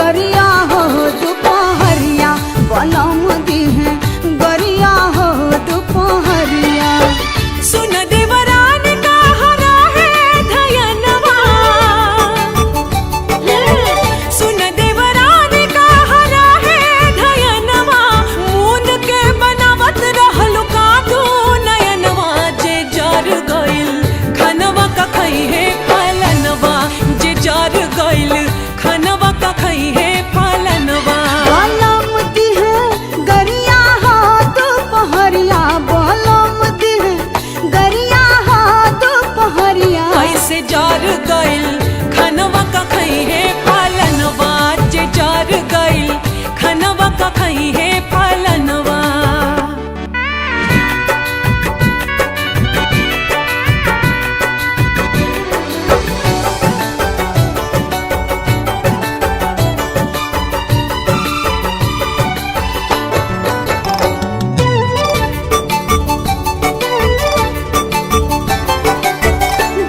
गरिया हो दोपहरिया बलम दिहे गरिया हो दोपहरिया। सुन देवरान का हरा है धयनवा, सुन देवरान का हरा है धयनवा, मून के बनावत रहलु का तू नयनवा। जे जर गइल खनवा का खई है पालनवा, जे जर गइल खनवा का खई है पालनवा। बलम दिहे गरिया हो दोपहरिया बलम दिहे गरिया हो दोपहरिया। कैसे जर गइल खनवा का खई है पालनवा, जे जर गइल खनवा का खई है पालनवा।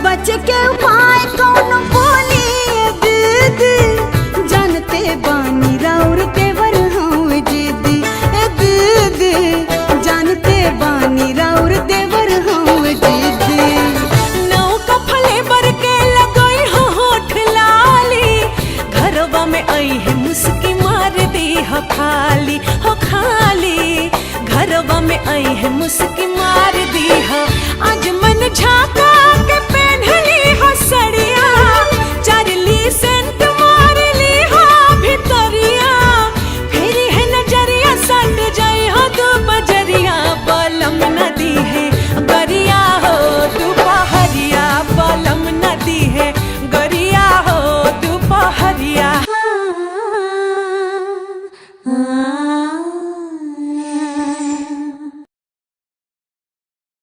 बच के उपाय कौन बोली दीदी, जानते बानी राउर देवर हूँ दीदी। दीदी जानते बानी राउर देवर हूँ दीदी। नौका फले बर के लगई हो होठ लाली, घरवा में आई है मुस्की मार दी हो खाली हो खाली, घरवा में आई है मुस्की मार दी हो। आज